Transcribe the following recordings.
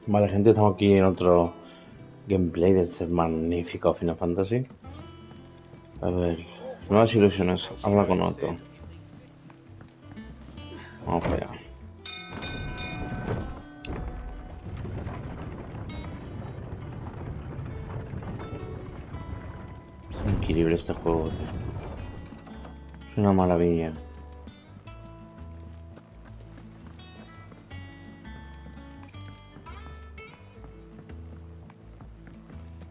Vale, gente, estamos aquí en otro gameplay de este magnífico Final Fantasy. A ver, nuevas ilusiones, habla con Otto. Vamos para allá. Es increíble este juego, tío. Es una maravilla.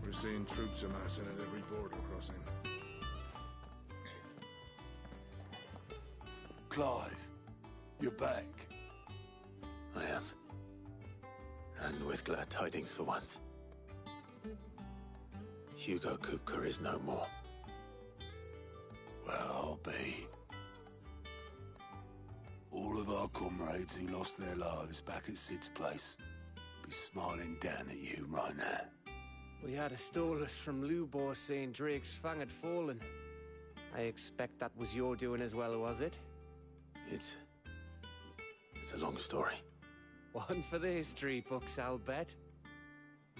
We're seeing troops amassing at every border crossing. Clive, you're back. I am. And with glad tidings for once. Hugo Kupka is no more. Well, I'll be. All of our comrades who lost their lives back at Sid's place be smiling down at you right now. We had a stolus from Lubor saying Drake's fang had fallen. I expect that was your doing as well, was it? It's a long story. One for the history books, I'll bet.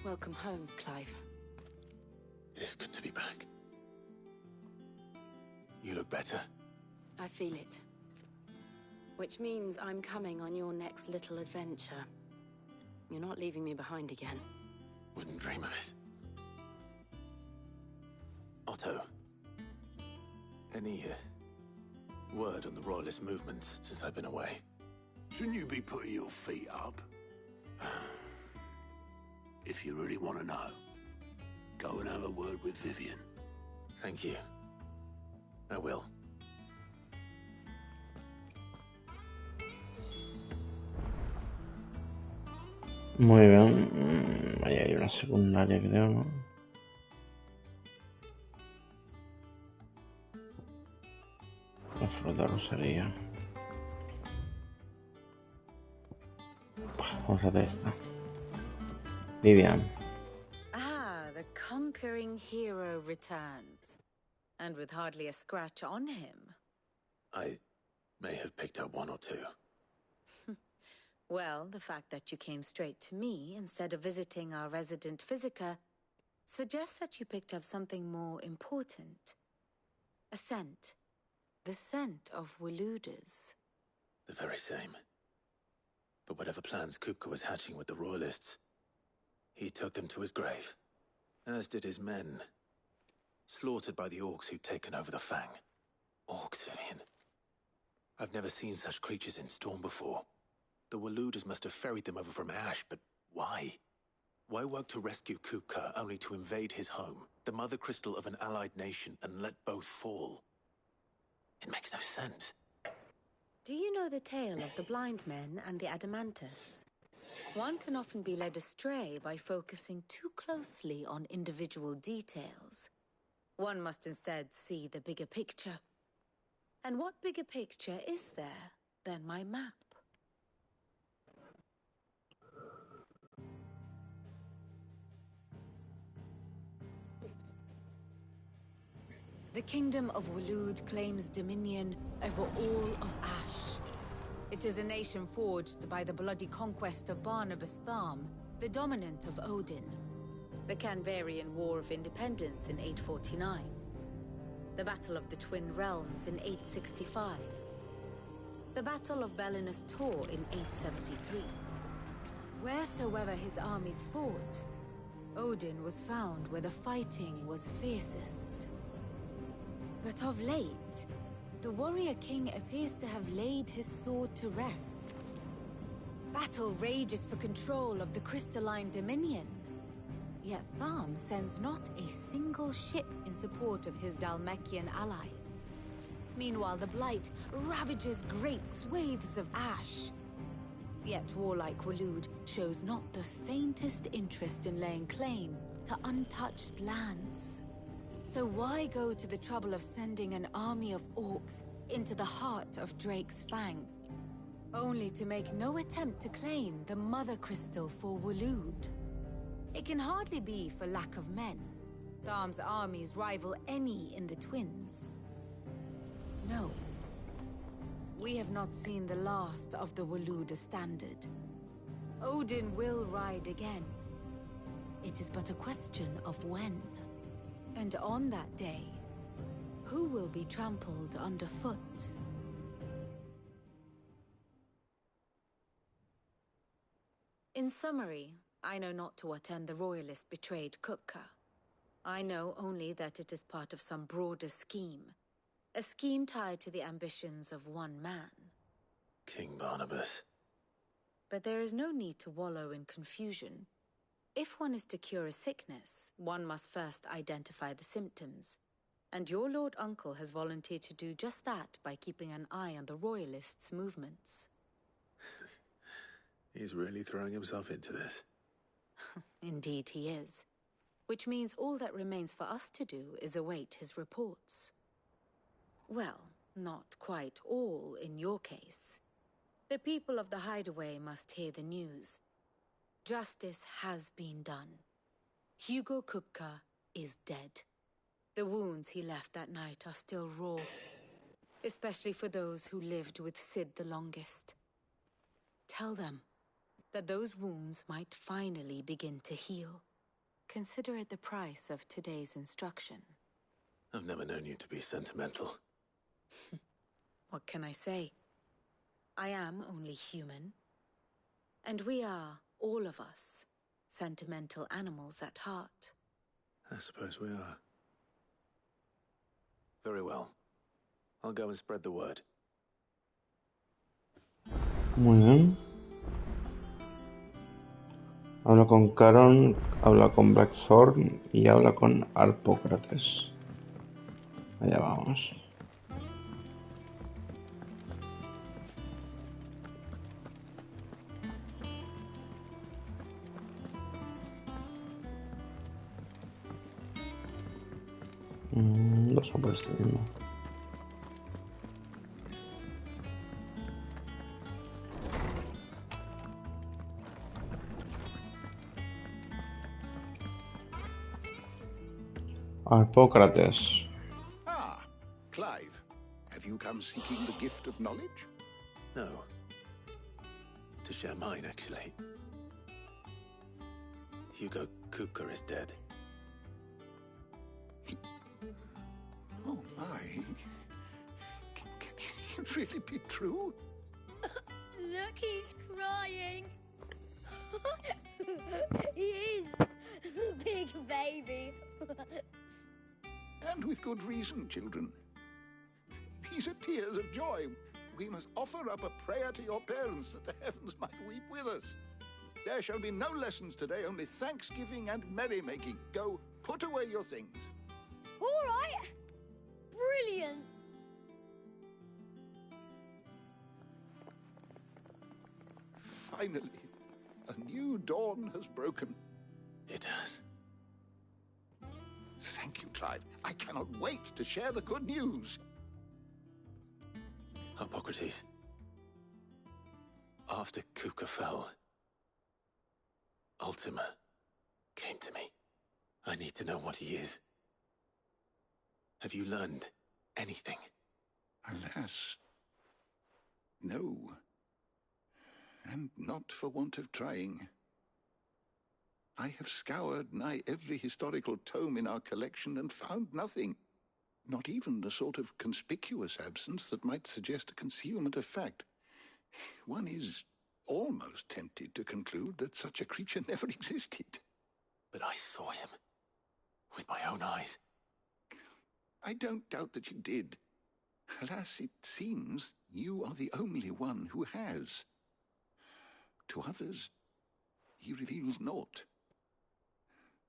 Welcome home, Clive. It's good to be back. You look better. I feel it. Which means I'm coming on your next little adventure. You're not leaving me behind again. Wouldn't dream of it. Otto, any word on the Royalist movements since I've been away? Shouldn't you be putting your feet up? If you really want to know, go and have a word with Vivian. Thank you. I will. Muy bien. Ahí hay una secundaria, creo, ¿no? La flor de rosería. Vamos a hacer esta. Vivian. Ah, the conquering hero returns. And with hardly a scratch on him. I may have picked up one or two. Well, the fact that you came straight to me instead of visiting our resident physiker suggests that you picked up something more important. A scent. The scent of Waludas. The very same. But whatever plans Kupka was hatching with the Royalists, he took them to his grave. As did his men. Slaughtered by the orcs who'd taken over the Fang. Orcs, Vivian. I've never seen such creatures in Storm before. The Waludas must have ferried them over from Ash, but why? Why work to rescue Kupka only to invade his home, the mother crystal of an allied nation, and let both fall? It makes no sense. Do you know the tale of the blind men and the Adamantus? One can often be led astray by focusing too closely on individual details. One must instead see the bigger picture. And what bigger picture is there than my map? The Kingdom of Waloed claims dominion over all of Ash. It is a nation forged by the bloody conquest of Barnabas Tharm, the dominant of Odin. The Canvarian War of Independence in 849. The Battle of the Twin Realms in 865. The Battle of Belinus Tor in 873. Wheresoever his armies fought, Odin was found where the fighting was fiercest. But of late, the warrior king appears to have laid his sword to rest. Battle rages for control of the crystalline dominion. Yet Tharm sends not a single ship in support of his Dhalmekian allies. Meanwhile, the Blight ravages great swathes of Ash. Yet warlike Waloed shows not the faintest interest in laying claim to untouched lands. So why go to the trouble of sending an army of orcs into the heart of Drake's Fang, only to make no attempt to claim the Mother Crystal for Waloed? It can hardly be for lack of men. Tharm's armies rival any in the Twins. No. We have not seen the last of the Waluda standard. Odin will ride again. It is but a question of when. And on that day, who will be trampled underfoot? In summary, I know not to what end the royalist betrayed Kupka. I know only that it is part of some broader scheme. A scheme tied to the ambitions of one man. King Barnabas. But there is no need to wallow in confusion. If one is to cure a sickness, one must first identify the symptoms. And your Lord Uncle has volunteered to do just that by keeping an eye on the royalists' movements. He's really throwing himself into this. Indeed he is. Which means all that remains for us to do is await his reports. Well, not quite all in your case. The people of the Hideaway must hear the news. Justice has been done. Hugo Kupka is dead. The wounds he left that night are still raw, especially for those who lived with Sid the longest. Tell them that those wounds might finally begin to heal. Consider it the price of today's instruction. I've never known you to be sentimental. What can I say? I am only human. And we are, all of us, sentimental animals at heart. I suppose we are. Very well. I'll go and spread the word. Muy bien. Habla con Caron, habla con Blackthorn y habla con Harpócrates. Allá vamos. Dos por este mismo. Harpócrates. Ah, Clive. Have you come seeking the gift of knowledge? No. To share mine, actually. Hugo Kupka is dead. Oh, my. Can it really be true? Look, he's crying. He is. Big baby. And with good reason, children. These are tears of joy. We must offer up a prayer to your parents that the heavens might weep with us. There shall be no lessons today, only thanksgiving and merrymaking. Go, put away your things. All right. Brilliant. Finally, a new dawn has broken. It has. Thank you, Clive. I cannot wait to share the good news. Hippocrates. After Kupka fell, Ultima came to me. I need to know what he is. Have you learned anything? Alas, no. And not for want of trying. I have scoured nigh every historical tome in our collection and found nothing. Not even the sort of conspicuous absence that might suggest a concealment of fact. One is almost tempted to conclude that such a creature never existed. But I saw him. With my own eyes. I don't doubt that you did. Alas, it seems you are the only one who has. To others, he reveals naught.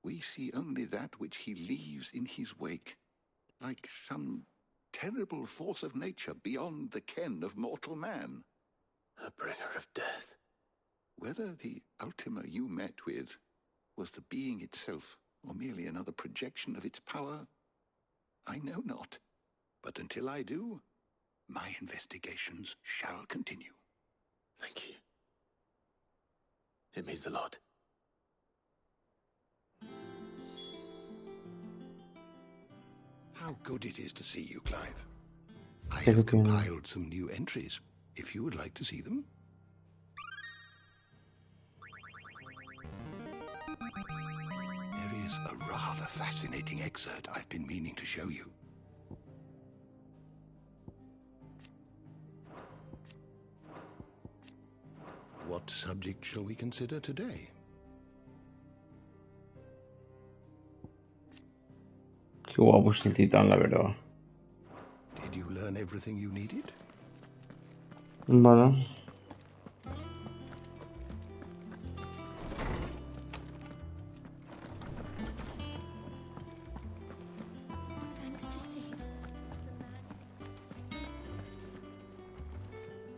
We see only that which he leaves in his wake, like some terrible force of nature beyond the ken of mortal man. A bringer of death. Whether the Ultima you met with was the being itself, or merely another projection of its power, I know not. But until I do, my investigations shall continue. Thank you. It means a lot. How good it is to see you, Clive. I have compiled some new entries, if you would like to see them. There is a rather fascinating excerpt I've been meaning to show you. What subject shall we consider today? Qué guapo es el titán, la verdad. Did you learn everything you needed? Vale. Thanks to Sid.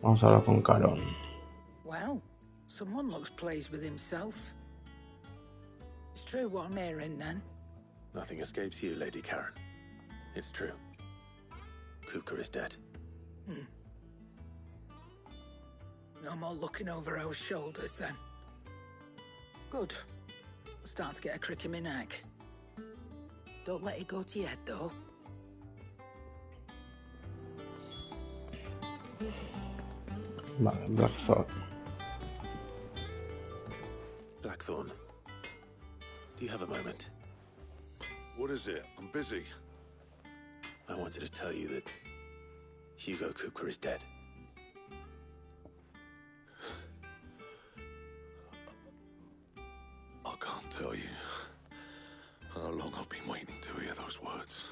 Vamos a hablar con Caron. Well, someone looks pleased with himself. It's true what I'm hearing, then. Nothing escapes you, Lady Karen. It's true. Kupka is dead. No more looking over our shoulders, then. Good. Starting to get a crick in my neck. Don't let it go to your head, though. Vale, Blackthorn. Blackthorn, do you have a moment? What is it? I'm busy. I wanted to tell you that Hugo Kupka is dead. I can't tell you how long I've been waiting to hear those words.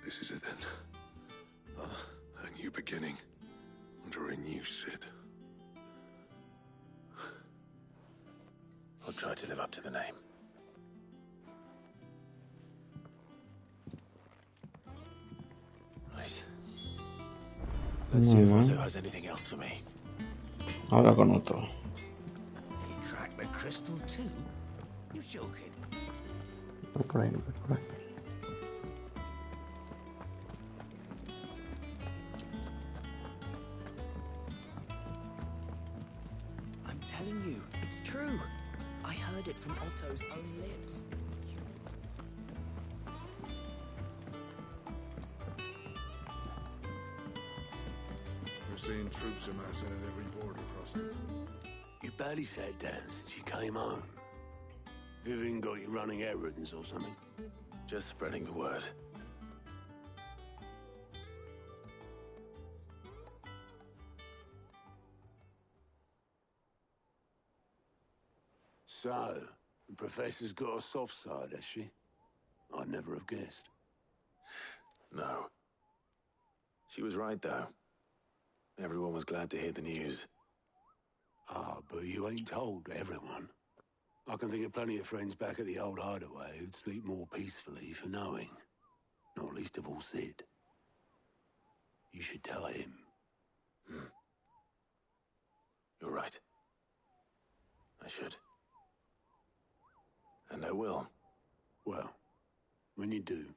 This is it then. A new beginning under a new Sid. I'll try to live up to the name. Right. Let's see if Otto has anything else for me. Ahora con otro. He cracked the crystal too? You're joking. No por ahí, no por ahí. I'm telling you, it's true. I heard it from Otto's own lips. We're seeing troops amassing at every border crossing. You barely sat down since you came home. Vivian got you running errands or something? Just spreading the word. So, the Professor's got a soft side, has she? I'd never have guessed. No. She was right, though. Everyone was glad to hear the news. Ah, but you ain't told everyone. I can think of plenty of friends back at the old hideaway who'd sleep more peacefully for knowing. Not least of all Sid. You should tell him. You're right. I should. And I will. Well, when you do,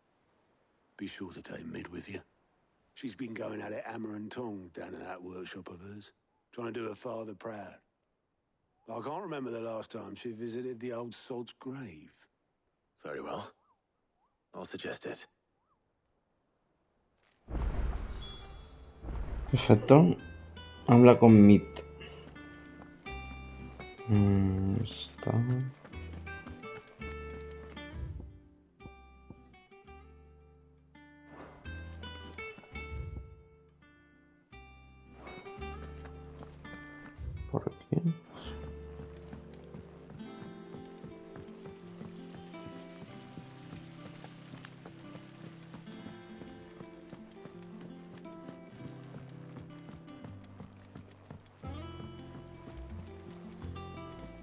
be sure to take Mid with you. She's been going at it hammer and tongs down in that workshop of hers, trying to do her father proud. I can't remember the last time she visited the old sod's grave. Very well. I'll suggest it. Perfecto. Habla con Mit. Está. Por aquí.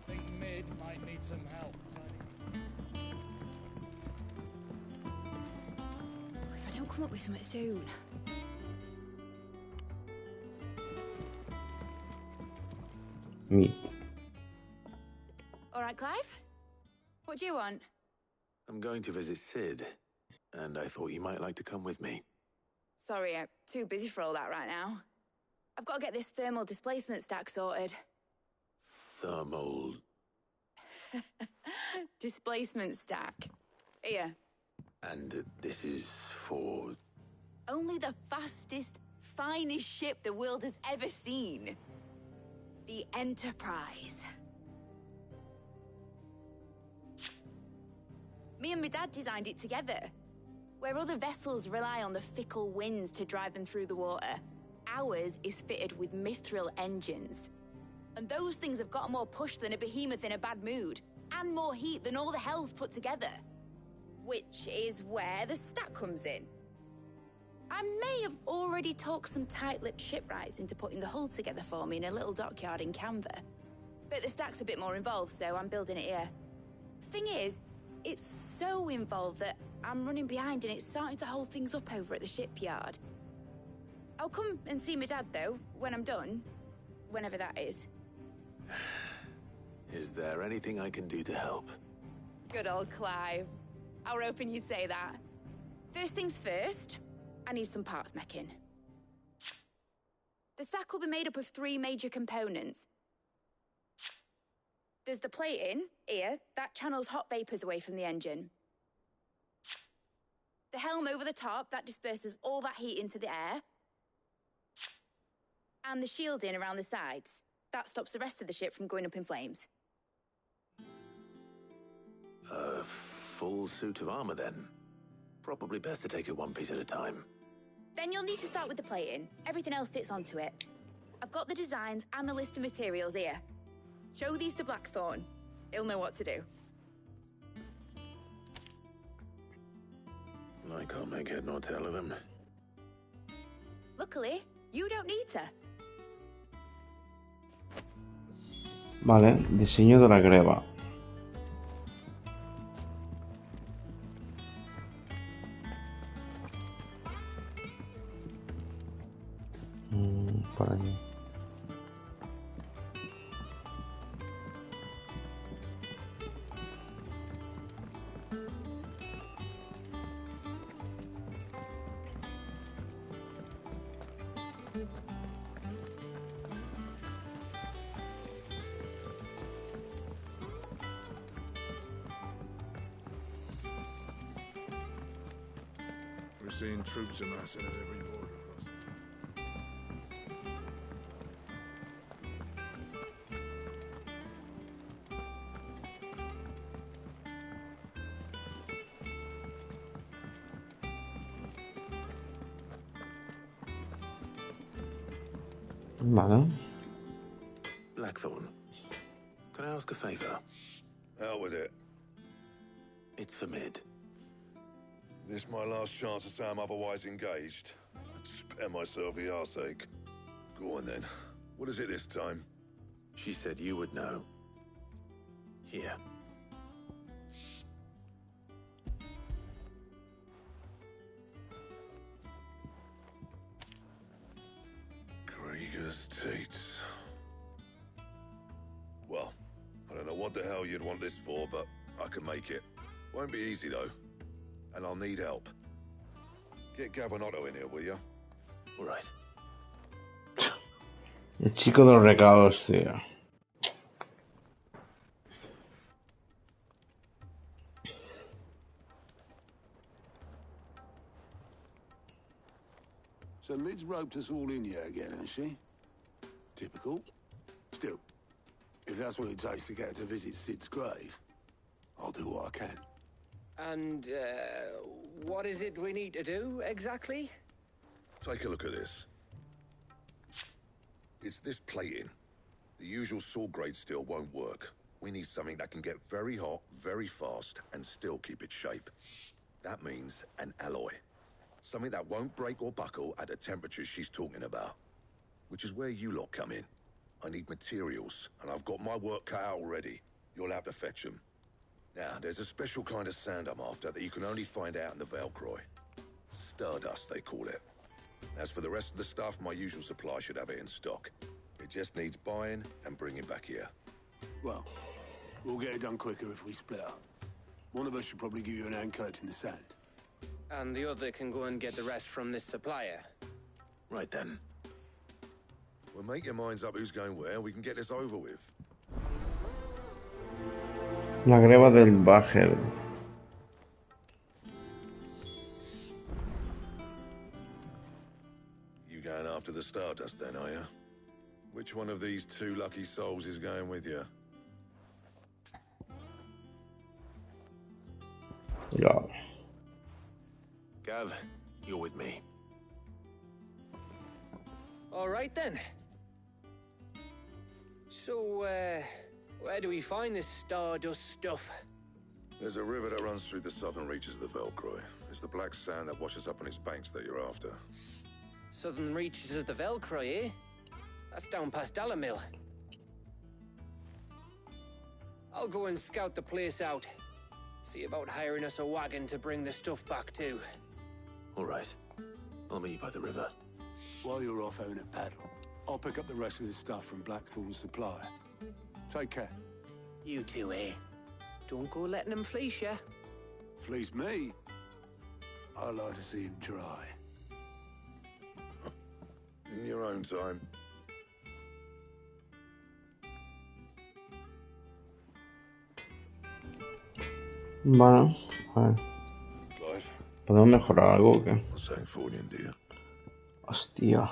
Think Mid might need some help, Tony. If I don't come up with something soon. Mit. All right, Clive? What do you want? I'm going to visit Sid, and I thought you might like to come with me. Sorry, I'm too busy for all that right now. I've got to get this thermal displacement stack sorted. Thermal... Displacement stack. Here. And this is for... Only the fastest, finest ship the world has ever seen. The Enterprise. Me and my dad designed it together. Where other vessels rely on the fickle winds to drive them through the water, ours is fitted with mithril engines. And those things have got more push than a behemoth in a bad mood, and more heat than all the hells put together. Which is where the stack comes in. I may have already talked some tight-lipped shipwrights into putting the hull together for me in a little dockyard in Canva. But the stack's a bit more involved, so I'm building it here. Thing is, it's so involved that I'm running behind and it's starting to hold things up over at the shipyard. I'll come and see my dad, though, when I'm done. Whenever that is. Is there anything I can do to help? Good old Clive. I were hoping you'd say that. First things first, I need some parts mecking. The stack will be made up of 3 major components. There's the plating, here, that channels hot vapors away from the engine. The helm over the top, that disperses all that heat into the air. And the shielding around the sides. That stops the rest of the ship from going up in flames. A full suit of armor, then? Probably best to take it one piece at a time. Then you'll need to start with the plating. Everything else fits onto it. I've got the designs and the list of materials here. Show these to Blackthorn. He'll know what to do. I can't make head nor tail of them. Luckily, you don't need to. Vale, diseño de la greba. Por aquí. We're seeing troops amassing at every border crossing. Vale. Blackthorn, can I ask a favor? Out with it. It's for Mid. This my last chance to say I'm otherwise engaged. I'd spare myself the arseache. Go on then. What is it this time? She said you would know. Here. Krieger's Tates. Well, I don't know what the hell you'd want this for, but I can make it. Won't be easy, though. And I'll need help. Get Gavin-Otto in here, will you? All right. El chico de los recados, tío. So Mid's roped us all in here again, hasn't she? Typical. Still, if that's what it takes to get her to visit Sid's grave, I'll do what I can. And, what is it we need to do, exactly? Take a look at this. It's this plating. The usual sword grade steel won't work. We need something that can get very hot, very fast, and still keep its shape. That means an alloy. Something that won't break or buckle at the temperatures she's talking about. Which is where you lot come in. I need materials, and I've got my work cut out already. You'll have to fetch them. Now, there's a special kind of sand I'm after that you can only find out in the Valcroy. Stardust, they call it. As for the rest of the stuff, my usual supply should have it in stock. It just needs buying and bringing back here. Well, we'll get it done quicker if we split up. One of us should probably give you an hand collecting the sand. And the other can go and get the rest from this supplier. Right then. Well, make your minds up who's going where, and we can get this over with. La greba del Bagel. You going after the Stardust then, are you? Which one of these 2 lucky souls is going with you? Yeah. Gav, you're with me. All right then. So, where do we find this Stardust stuff? There's a river that runs through the southern reaches of the Velcroy. It's the black sand that washes up on its banks that you're after. Southern reaches of the Velcroy, eh? That's down past Dalamil. I'll go and scout the place out. See about hiring us a wagon to bring the stuff back to. All right. I'll meet you by the river. While you're off having a paddle, I'll pick up the rest of the stuff from Blackthorn's supply. Take care. You two, eh? Don't go letting him fleece ya. Fleece me? I'd like to see him try. In your own time. Bueno, a ver. Clive, ¿Podemos mejorar algo o qué? not saying Fornian, do you? Hostia.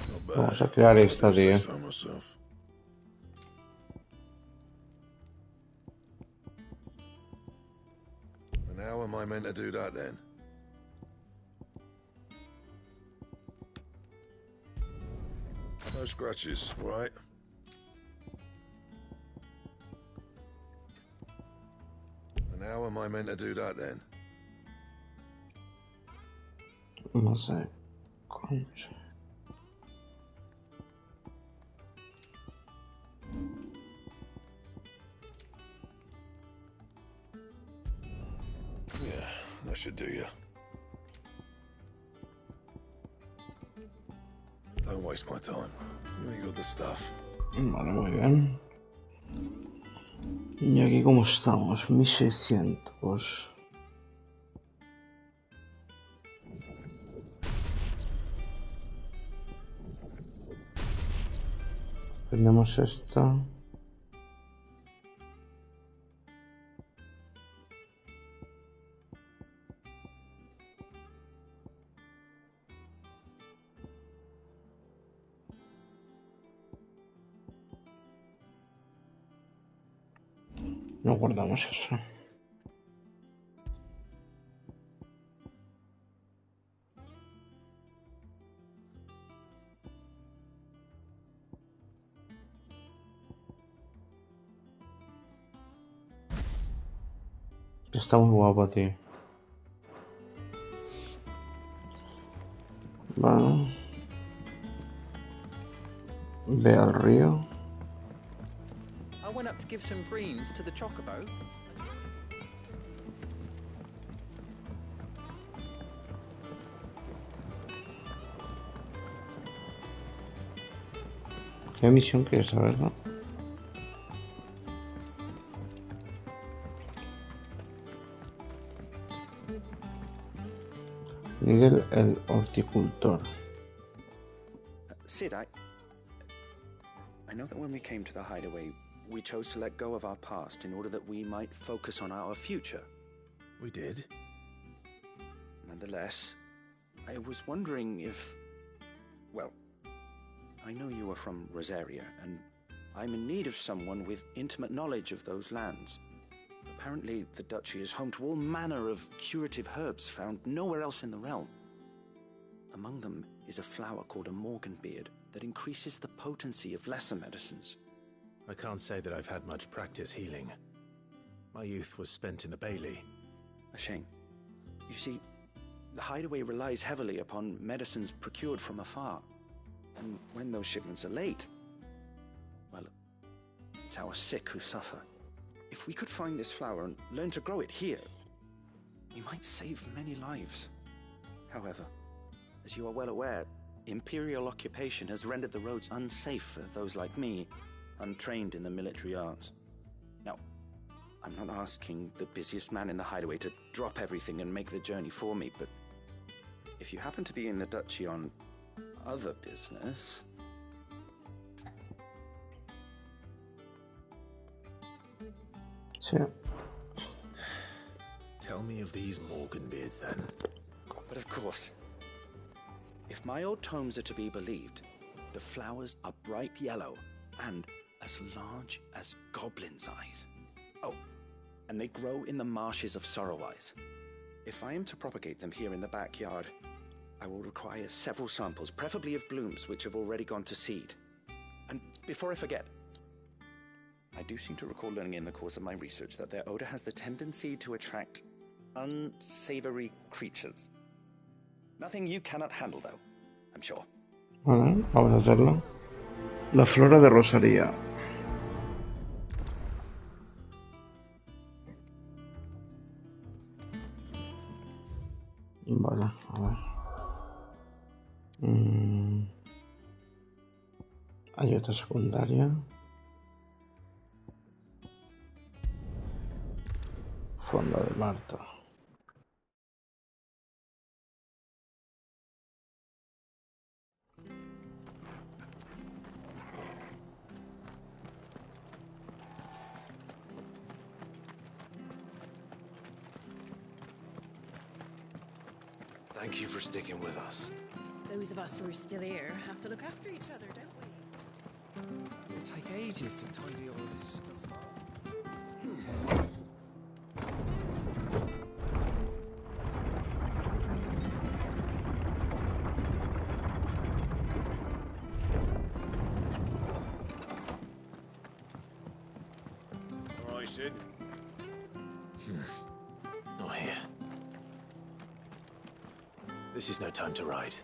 Not bad. Vamos a crear esta, I do say tío. so myself. And how am I meant to do that then? No scratches, right? And how am I meant to do that then? No sé. Concha. Yeah, that should do you. Don't waste my time. You ain't got the stuff. Vale, muy bien. ¿Y aquí cómo estamos? 1600. Vendemos esta. No guardamos eso. Está muy guapo, tío. Vale. Ve al río. I went up to give some greens to the chocobo. ¿Qué misión quieres saber, no? Miguel el horticultor. Sid, I know that when we came to the hideaway, we chose to let go of our past in order that we might focus on our future. We did. Nonetheless, I was wondering if... Well, I know you are from Rosaria, and I'm in need of someone with intimate knowledge of those lands. Apparently, the duchy is home to all manner of curative herbs found nowhere else in the realm. Among them is a flower called a morganbeard that increases the potency of lesser medicines. I can't say that I've had much practice healing. My youth was spent in the Bailey. A shame. You see, the hideaway relies heavily upon medicines procured from afar. And when those shipments are late, well, it's our sick who suffer. If we could find this flower and learn to grow it here, we might save many lives. However, as you are well aware, Imperial occupation has rendered the roads unsafe for those like me, untrained in the military arts. Now, I'm not asking the busiest man in the hideaway to drop everything and make the journey for me, but if you happen to be in the duchy on other business... Sí. Tell me of these Morganbeards, then. But of course. If my old tomes are to be believed, the flowers are bright yellow and as large as goblins' eyes. Oh, and they grow in the marshes of Sorrowwise. If I am to propagate them here in the backyard, I will require several samples, preferably of blooms which have already gone to seed. And before I forget, I do seem to recall learning in the course of my research that their odor has the tendency to attract unsavory creatures. Nothing you cannot handle, though, I'm sure. Vale, vamos a hacerlo. La flora de Rosaría. Vale, a ver. Hay otra secundaria. Fonda de Marta. Thank you for sticking with us. Those of us who are still here have to look after each other, don't we? It'll take ages to tidy all this stuff up. All right, Sid. Not here. This is no time to ride.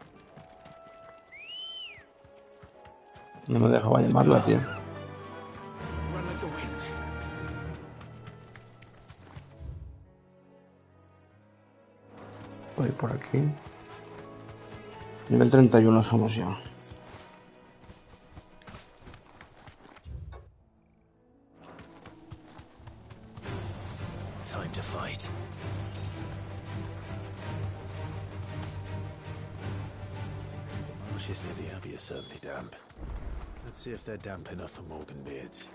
No me dejaba llamarla, tío. Run like the wind. Voy por aquí. Nivel 31 somos ya. Time to fight. The marshes near the Abbey are certainly damp. Let's see if they're damp enough for Morganbeards.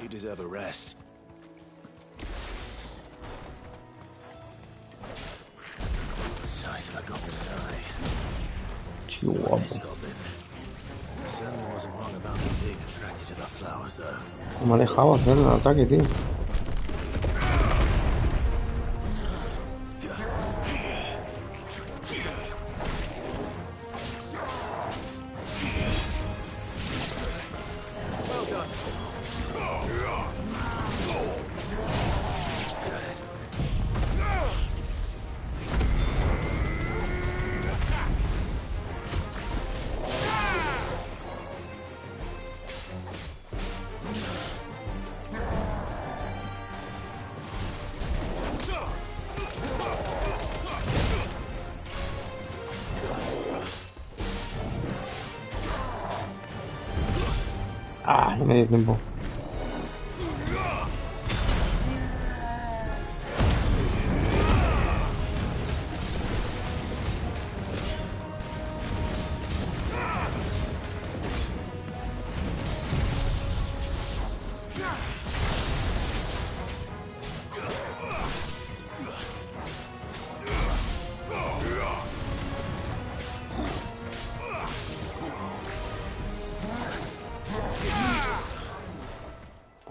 You deserve a rest. Size of a goblin's eye. Qué guapo. Nice goblin. Certainly wasn't wrong about them being attracted to the flowers, though. No me ha dejado hacer el ataque, tío. Well done. Ah, no me dio tiempo.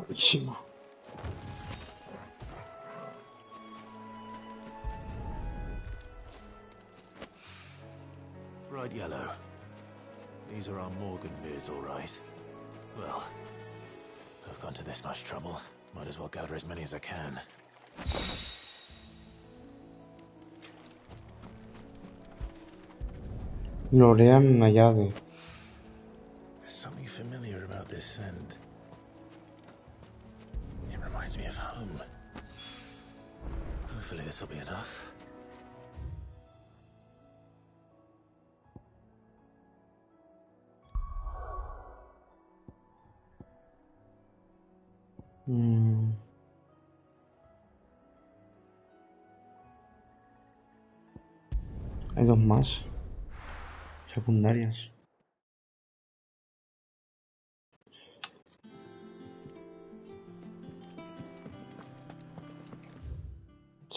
Buenísimo. Bright yellow. These are our Morganbeards, all right. Well, I've gone to this much trouble. Might as well gather as many as I can. Lorean Nayade. There's something familiar about this scent. It reminds me of home. Hopefully this will be enough. Hay dos más secundarias.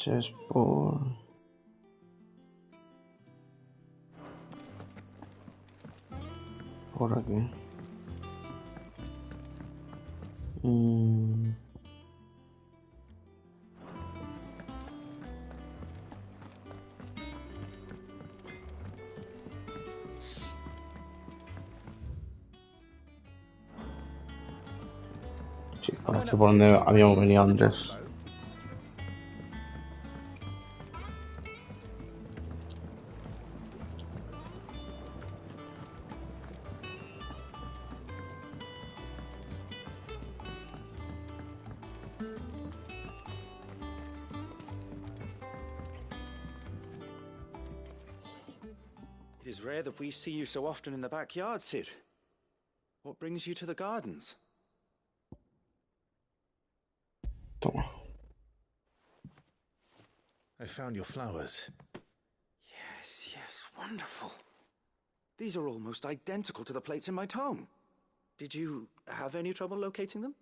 Es por aquí. Sí, por aquí por donde habíamos venido antes. It is rare that we see you so often in the backyard, Sid. What brings you to the gardens? Toma. I found your flowers. Yes, wonderful. These are almost identical to the plates in my tome. Did you have any trouble locating them?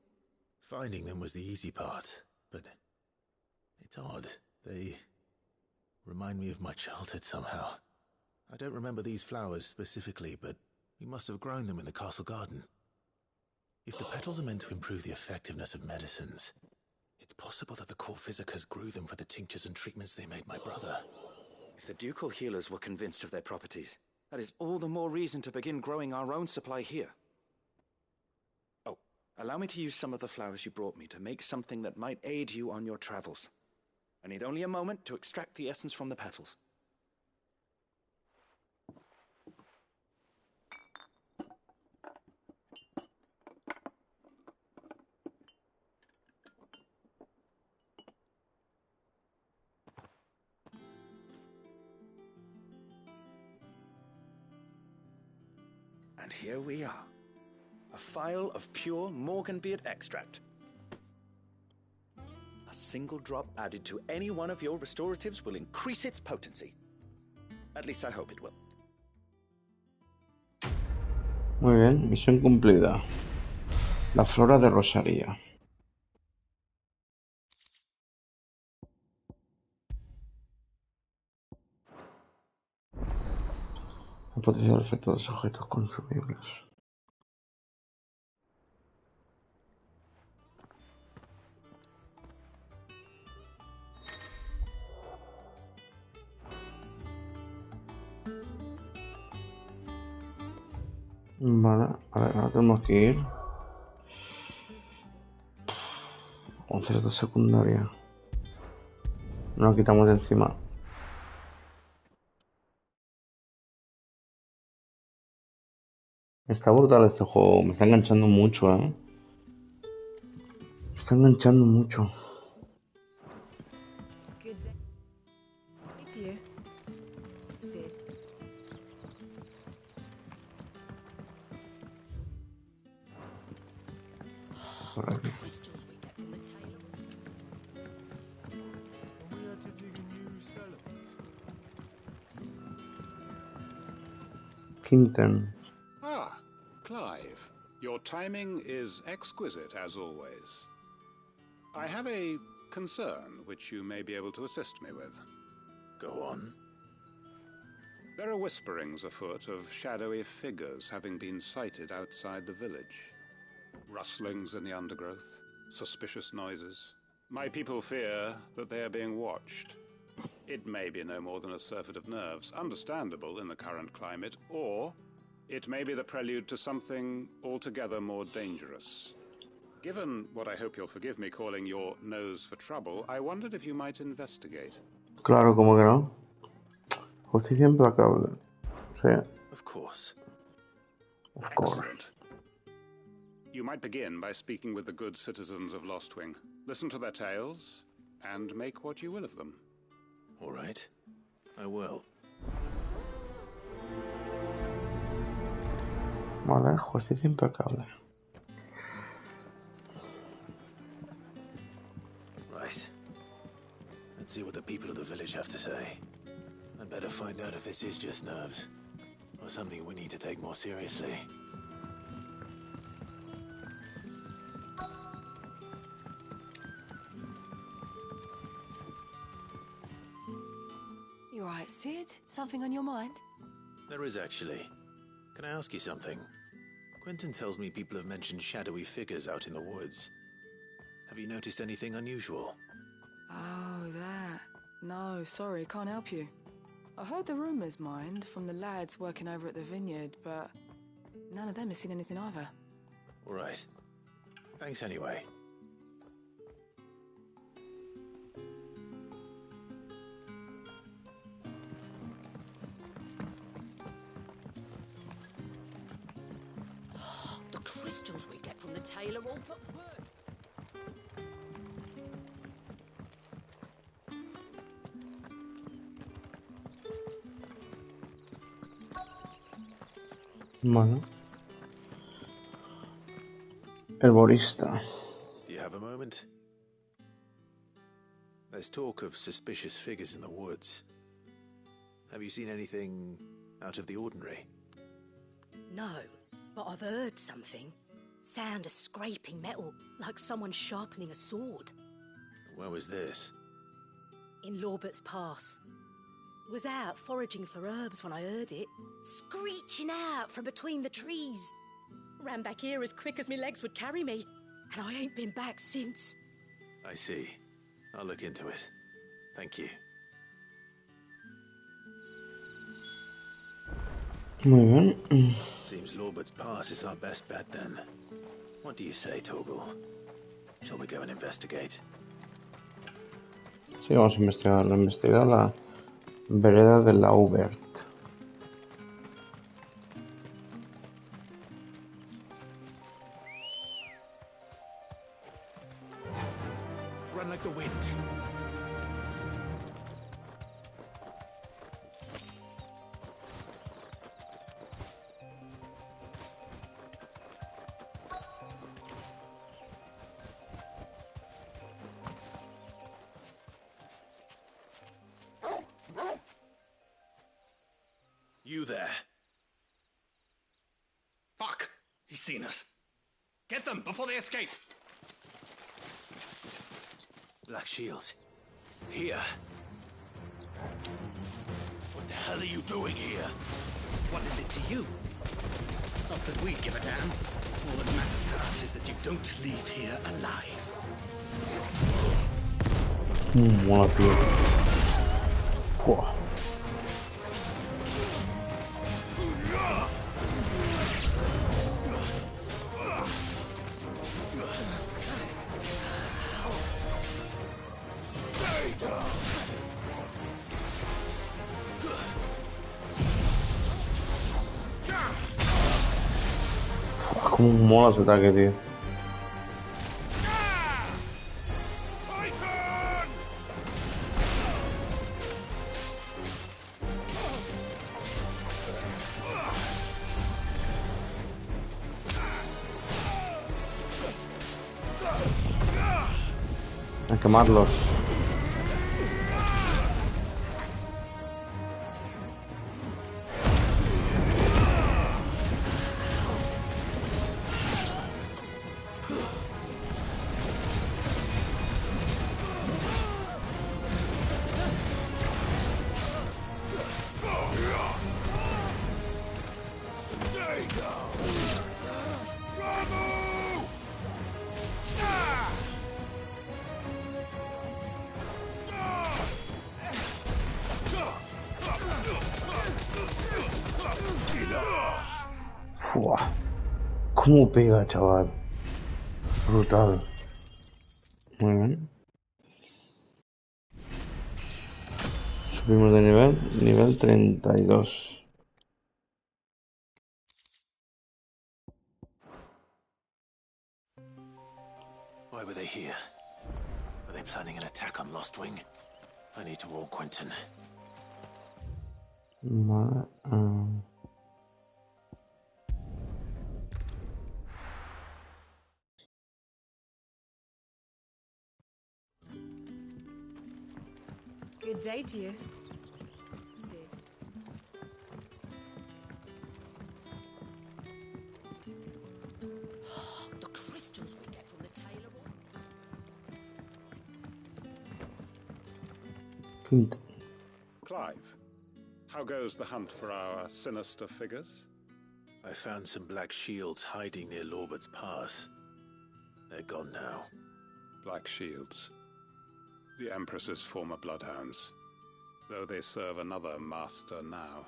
Finding them was the easy part, but it's odd. They remind me of my childhood somehow. I don't remember these flowers specifically, but we must have grown them in the castle garden. If the petals are meant to improve the effectiveness of medicines, it's possible that the court physicers grew them for the tinctures and treatments they made my brother. If the ducal healers were convinced of their properties, that is all the more reason to begin growing our own supply here. Oh, allow me to use some of the flowers you brought me to make something that might aid you on your travels. I need only a moment to extract the essence from the petals. And here we are. A phial of pure Morganbeard extract. A single drop added to any one of your restoratives will increase its potency. At least I hope it will. Muy bien, misión cumplida. La flora de Rosaría. La potencial efecto de los objetos consumibles. Vale, a ver, ahora tenemos que ir. Concierto secundaria. Nos quitamos de encima. Está brutal este juego, me está enganchando mucho, Me está enganchando mucho. Por aquí. Quinten. Ah, Clive. Your timing is exquisite, as always. I have a concern which you may be able to assist me with. Go on. There are whisperings afoot of shadowy figures having been sighted outside the village. Rustlings in the undergrowth, suspicious noises. My people fear that they are being watched. It may be no more than a surfeit of nerves, understandable in the current climate, or it may be the prelude to something altogether more dangerous. Given what I hope you'll forgive me calling your nose for trouble, I wondered if you might investigate. Claro, como que no. Justicia implacable. Sí. Of course. Of course. Excellent. You might begin by speaking with the good citizens of Lostwing. Listen to their tales, and make what you will of them. All right. I will. Vale, justicia implacable. Right. Let's see what the people of the village have to say. I'd better find out if this is just nerves, or something we need to take more seriously. right, Sid? Something on your mind? There is actually. Can I ask you something? Quentin tells me people have mentioned shadowy figures out in the woods. Have you noticed anything unusual? Oh, that. No, sorry, can't help you. I heard the rumours, mind, from the lads working over at the vineyard, but none of them has seen anything either. All right. Thanks anyway. The crystals we get from the tailor all but worth. Bueno. El barista. Do you have a moment? There's talk of suspicious figures in the woods. Have you seen anything out of the ordinary? No, but I've heard something. Sound of scraping metal, like someone sharpening a sword. Where was this? In Lorbert's Pass. Was out foraging for herbs when I heard it, screeching out from between the trees. Ran back here as quick as my legs would carry me, and I ain't been back since. I see. I'll look into it. Thank you. Muy bien. Seems Lorbert's Pass is our best bet then. What do you say, Torgal? Shall we go and investigate? Sí, vamos a investigar la vereda de Laubert. Run like the wind. You there. Fuck! He's seen us. Get them before they escape. Black Shields. Here. What the hell are you doing here? What is it to you? Not that we give a damn. All that matters to us is that you don't leave here alive. Mola, tío. Buah. Como mola ese ataque, tío. A quemarlos. Buah. ¿Cómo pega, chaval? Brutal. Muy bien. Subimos de nivel 32. Why were they here? Are they planning an attack on Lostwing? I need to warn Quentin. Vale. Good day to you. Sid. The crystals we get from the tailor. Quinta. Clive, how goes the hunt for our sinister figures? I found some black shields hiding near Lorbert's Pass. They're gone now. Black shields. The Empress's former bloodhounds, though they serve another master now.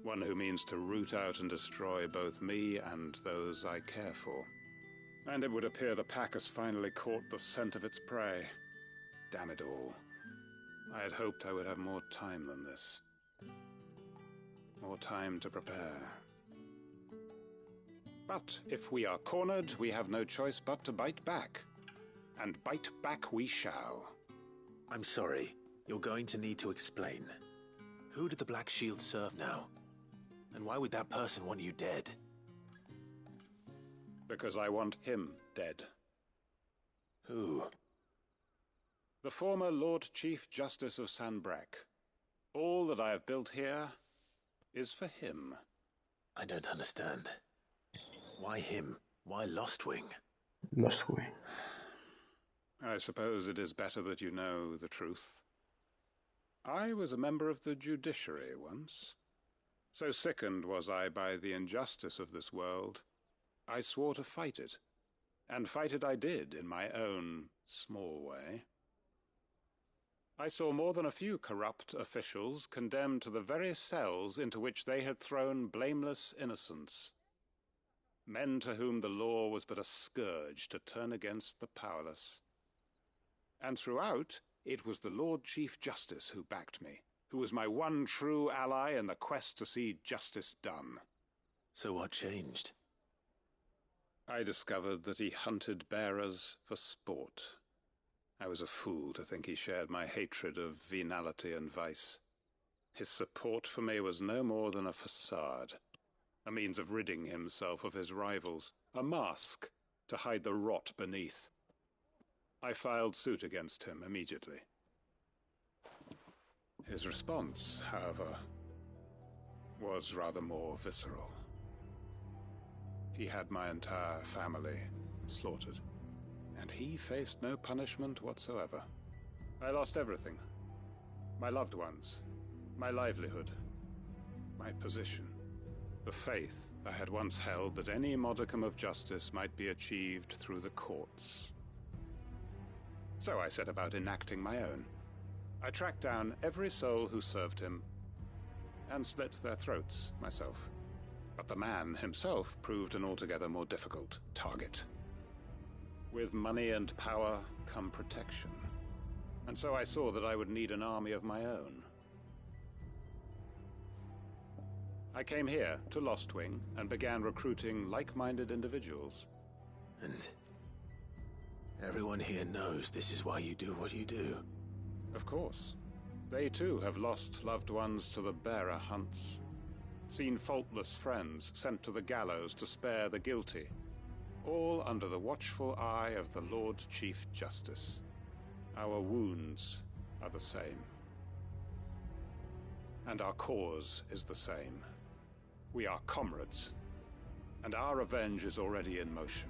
One who means to root out and destroy both me and those I care for. And it would appear the pack has finally caught the scent of its prey. Damn it all. I had hoped I would have more time than this. More time to prepare. But if we are cornered, we have no choice but to bite back. And bite back we shall. I'm sorry. You're going to need to explain. Who did the Black Shield serve now? And why would that person want you dead? Because I want him dead. Who? The former Lord Chief Justice of Sanbreque. All that I have built here is for him. I don't understand. Why him? Why Lostwing? Lostwing. I suppose it is better that you know the truth. I was a member of the judiciary once. So sickened was I by the injustice of this world, I swore to fight it. And fight it I did in my own small way. I saw more than a few corrupt officials condemned to the very cells into which they had thrown blameless innocents. Men to whom the law was but a scourge to turn against the powerless. And throughout, it was the Lord Chief Justice who backed me, who was my one true ally in the quest to see justice done. So what changed? I discovered that he hunted bearers for sport. I was a fool to think he shared my hatred of venality and vice. His support for me was no more than a facade, a means of ridding himself of his rivals, a mask to hide the rot beneath. I filed suit against him immediately. His response, however, was rather more visceral. He had my entire family slaughtered, and he faced no punishment whatsoever. I lost everything. My loved ones, my livelihood, my position, the faith I had once held that any modicum of justice might be achieved through the courts. So I set about enacting my own. I tracked down every soul who served him, and slit their throats myself. But the man himself proved an altogether more difficult target. With money and power come protection. And so I saw that I would need an army of my own. I came here to Lostwing and began recruiting like-minded individuals. And everyone here knows this is why you do what you do. Of course. They too have lost loved ones to the bearer hunts. Seen faultless friends sent to the gallows to spare the guilty. All under the watchful eye of the Lord Chief Justice. Our wounds are the same. And our cause is the same. We are comrades. And our revenge is already in motion.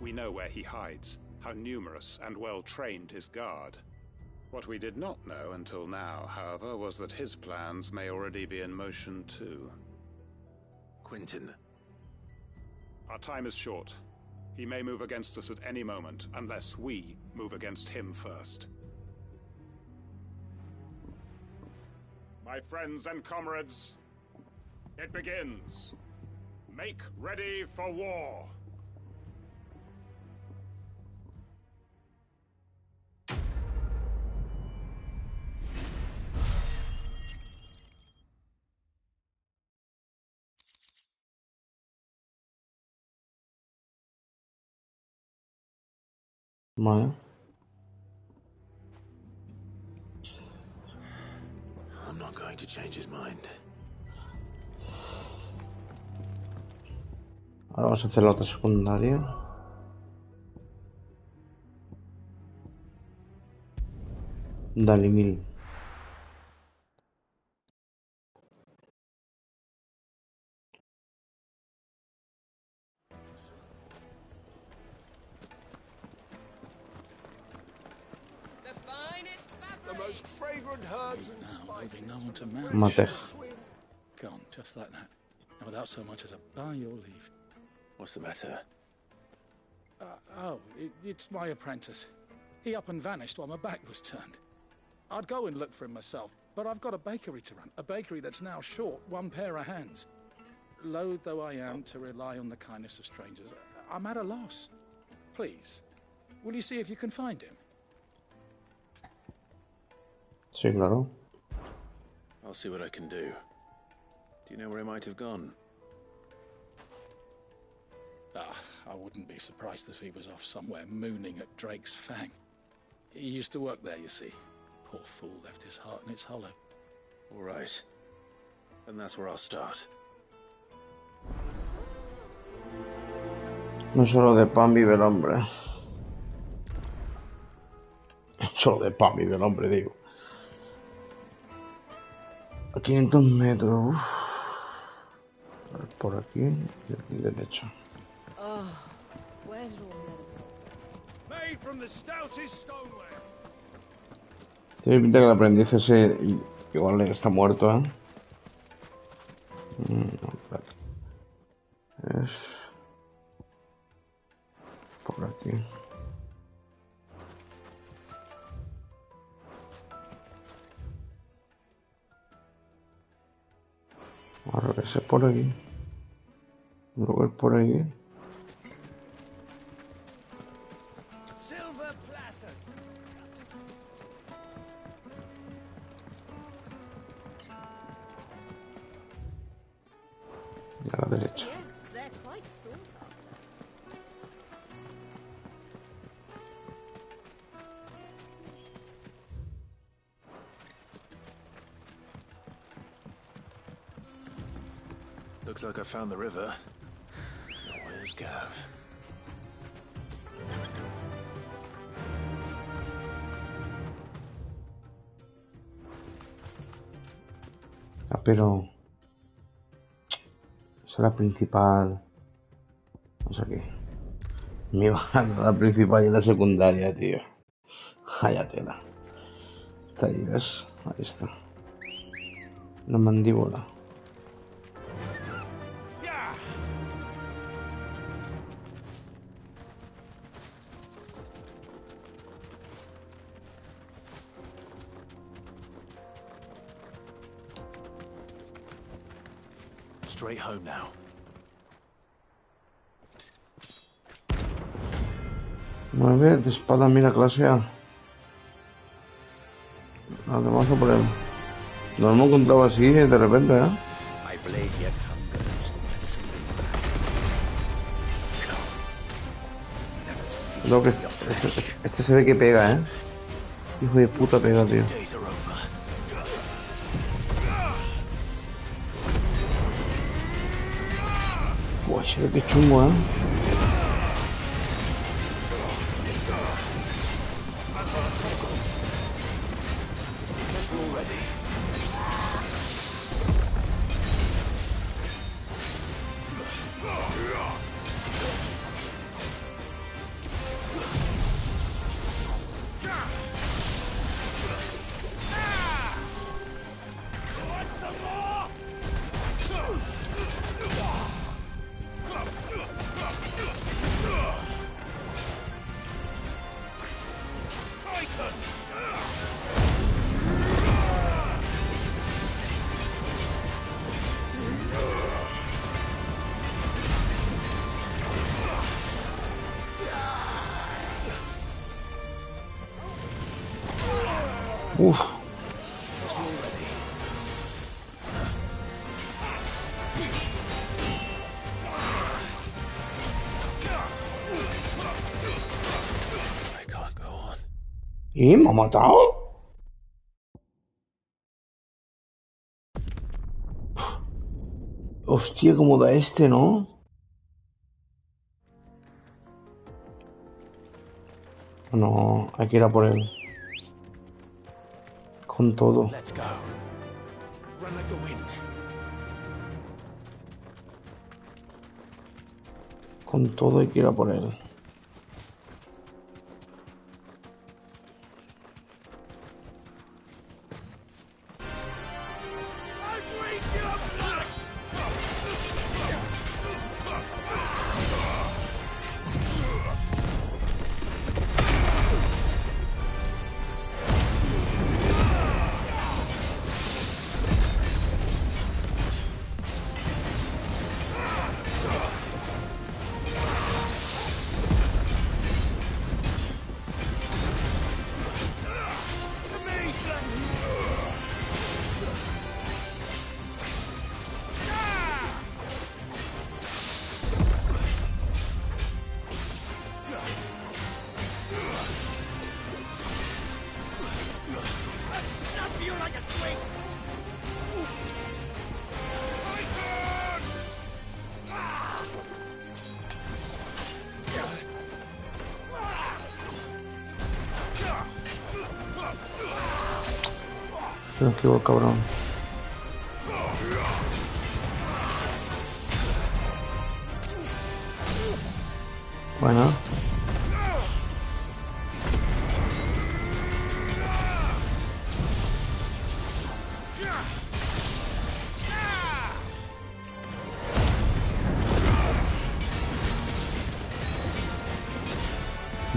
We know where he hides, how numerous and well-trained his guard. What we did not know until now, however, was that his plans may already be in motion too. Quentin. Our time is short. He may move against us at any moment, unless we move against him first. My friends and comrades, it begins. Make ready for war. Vale. I'm not going to change his mind. Ahora vamos a hacer la otra secundaria. Dalimil. The most most fragrant herbs and Now there'll spices. be no one to manage. Mate. Gone, just like that. And without so much as a by your leave. What's the matter? It's my apprentice. He up and vanished while my back was turned. I'd go and look for him myself, but I've got a bakery to run. A bakery that's now short one pair of hands. Loath though I am to rely on the kindness of strangers, I'm at a loss. Please, will you see if you can find him? Sí, claro. I'll see what I can do. Do you know where he might have gone? I wouldn't be surprised if he was off somewhere mooning at Drake's Fang. He used to work there, you see. Poor fool left his heart in its hollow. All right. And that's where I'll start. No solo de pan vive el hombre. Solo de pan vive el hombre, digo. A 500 metros. Uf. Por aquí y aquí derecho. Oh, where did all men of Made from the stoutest stoneware. Tiene pinta que el aprendiz ese igual está muerto, ¿eh? No, por aquí. Es por aquí. Ahora que es por aquí. Luego es por aquí. Silver platters. Y a la derecha. Yes, they're quite sought after. Looks like I found the river. Now where's Gav? Ah, pero... Esa es la principal... No sé qué. Me iba a dar la principal y la secundaria, tío. Vaya tela. Está ahí, ¿ves? Ahí está. La mandíbula. Straight home now. Mueve de espada, mira, clase A. Además por él. Nos hemos encontrado así de repente, ¿eh? My blade yet hungers. Lo que este se ve que pega, ¿eh? Hijo de puta pega, tío. Uy, se ve que chungo, ¿eh? Uf. ¿Y me ha matado? Hostia, cómo da este, ¿no? No, hay que ir a por él. Con todo. Let's go. Run like the wind. Con todo hay que ir a por él. Se me esquivó el cabrón. Bueno.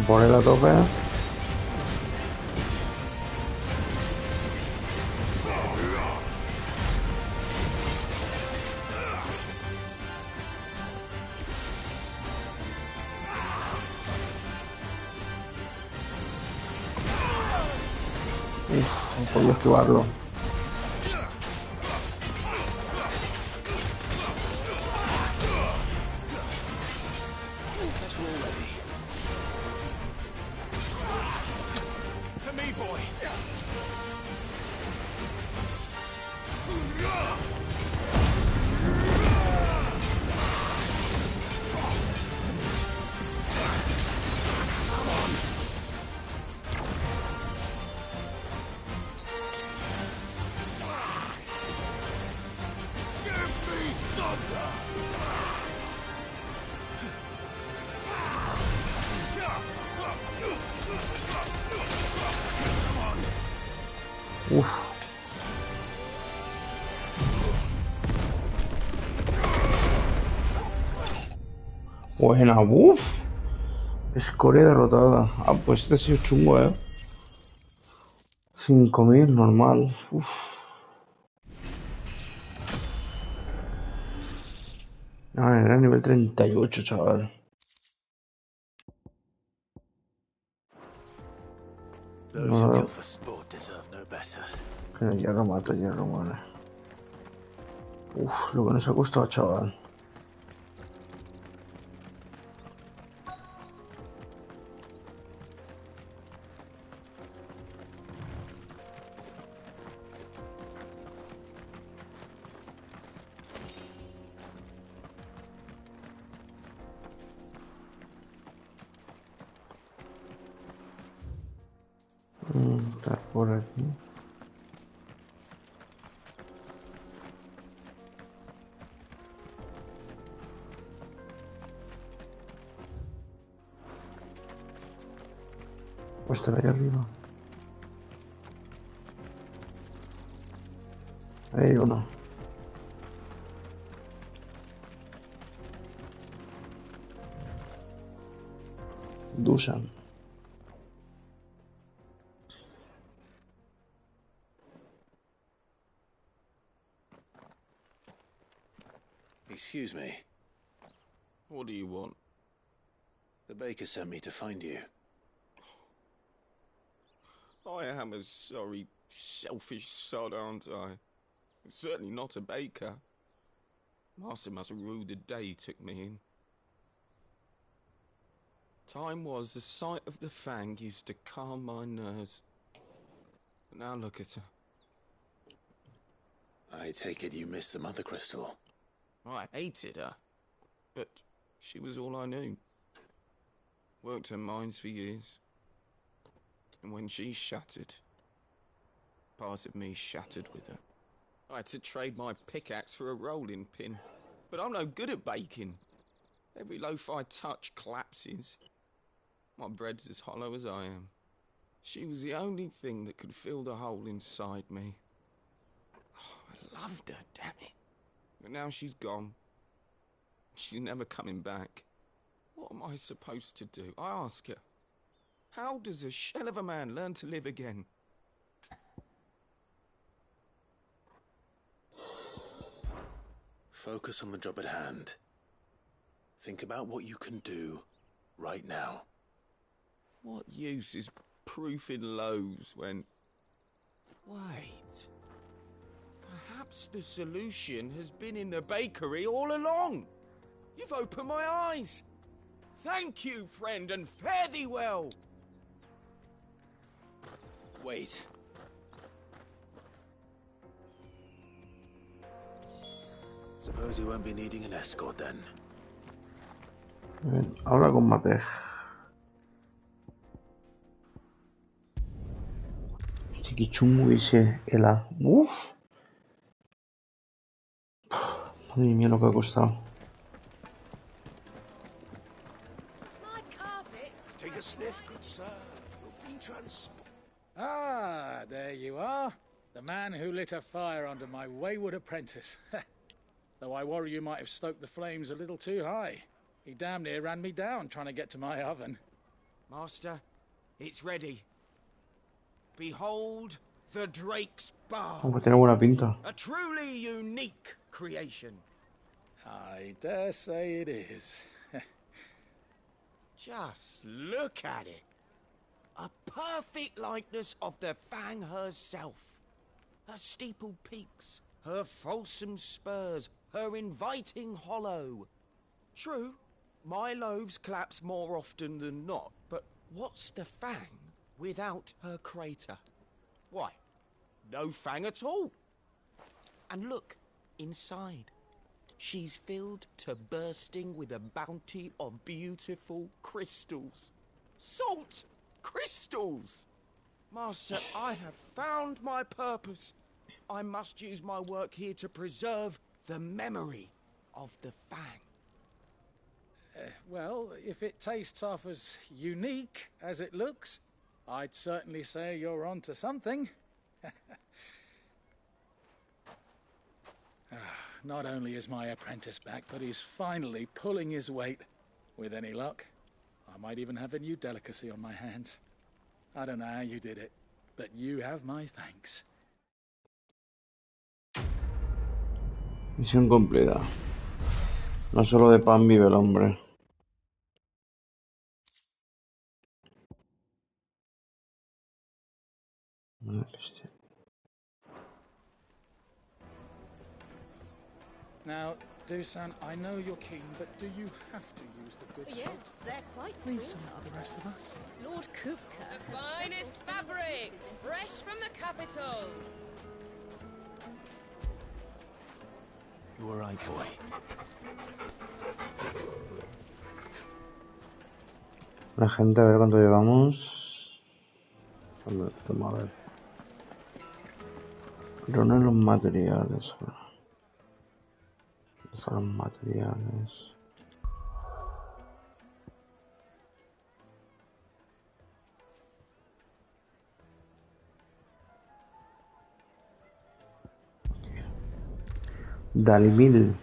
Por él a tope. No podía esquivarlo. Uf. Buena, uff. Escoria derrotada. Ah, pues este ha sido chungo, 5000, normal. Uf. Ah, era nivel 38, chaval. Those who kill for sport deserve no better. Hierro mato, hierro muere. Uf, lo que nos ha costado, chaval. Está por aquí. Pues te ahí arriba. Ahí hay uno. Dusan. Excuse me. What do you want? The baker sent me to find you. I am a sorry, selfish sod, aren't I? Certainly not a baker. Master must rue the day he took me in. Time was the sight of the fang used to calm my nerves. But now look at her. I take it you missed the Mother Crystal. I hated her, but she was all I knew. Worked her mines for years. And when she shattered, part of me shattered with her. I had to trade my pickaxe for a rolling pin, but I'm no good at baking. Every loaf I touch collapses. My bread's as hollow as I am. She was the only thing that could fill the hole inside me. Oh, I loved her, damn it. But now she's gone. She's never coming back. What am I supposed to do? I ask her. How does a shell of a man learn to live again? Focus on the job at hand. Think about what you can do right now. What use is proofing loaves when... Wait. Perhaps the solution has been in the bakery all along. You've opened my eyes. Thank you, friend, and fare thee well. Wait. Suppose you won't be needing an escort then. Bien, habla con Mate. qué chungo ese Ela. Uf. Madre mía lo que ha costado. Take a sniff, good sir. You'll be Ah, there you are. The man who lit a fire under my wayward apprentice. Though I worry you might have stoked the flames a little too high. He damn near ran me down trying to get to my oven. Master, it's ready. Behold the Drake's Bar. Oh, tiene buena pinta. A truly unique creation. I dare say it is. Just look at it. A perfect likeness of the Fang herself. Her steepled peaks, her fulsome spurs, her inviting hollow. True, my loaves collapse more often than not, but what's the Fang without her crater? Why, no Fang at all. And look, inside. She's filled to bursting with a bounty of beautiful crystals. Salt crystals! Master, I have found my purpose. I must use my work here to preserve the memory of the Fang. Well, if it tastes half as unique as it looks, I'd certainly say you're onto something. Not only is my apprentice back, but he's finally pulling his weight. With any luck, I might even have a new delicacy on my hands. I don't know how you did it, but you have my thanks. Misión cumplida. No solo de pan vive el hombre. Now, Dusan, I know you're keen, but do you have to use the good salt? Yes, they're quite Leave sought some for the rest of us. Lord Kupka. The finest fabrics, fresh from the capital. You all right, boy? La gente, a ver cuánto llevamos. Vamos a ver. Reúnen los materiales. Son los materiales. Dalimil.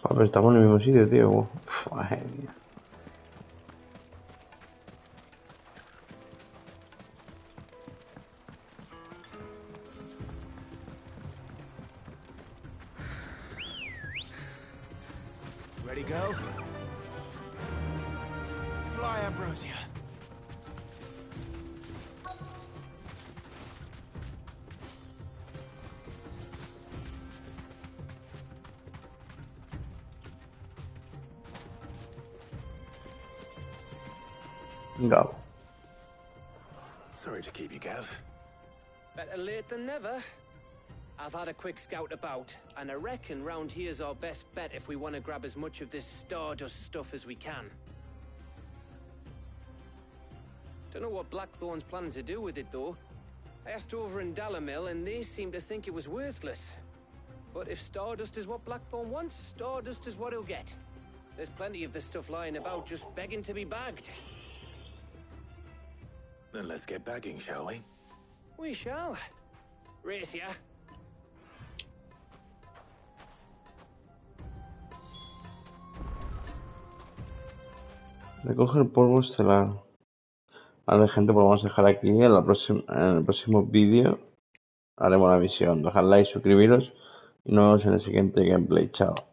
Pero estamos en el mismo sitio, tío. Uf, madre mía. Ready, go? Fly, Ambrosia. Go. Sorry to keep you, Gav. Better late than never. I've had a quick scout about, and I reckon round here's our best bet if we want to grab as much of this Stardust stuff as we can. Don't know what Blackthorn's planning to do with it, though. I asked over in Dalamil, and they seem to think it was worthless. But if Stardust is what Blackthorn wants, Stardust is what he'll get. There's plenty of the stuff lying about just begging to be bagged. Then let's get bagging, shall we? We shall. Race ya. Recoge el polvo estelar. Vale, gente, pues vamos a dejar aquí. En el próximo vídeo haremos la misión. Dejad like, suscribiros y nos vemos en el siguiente gameplay. Chao.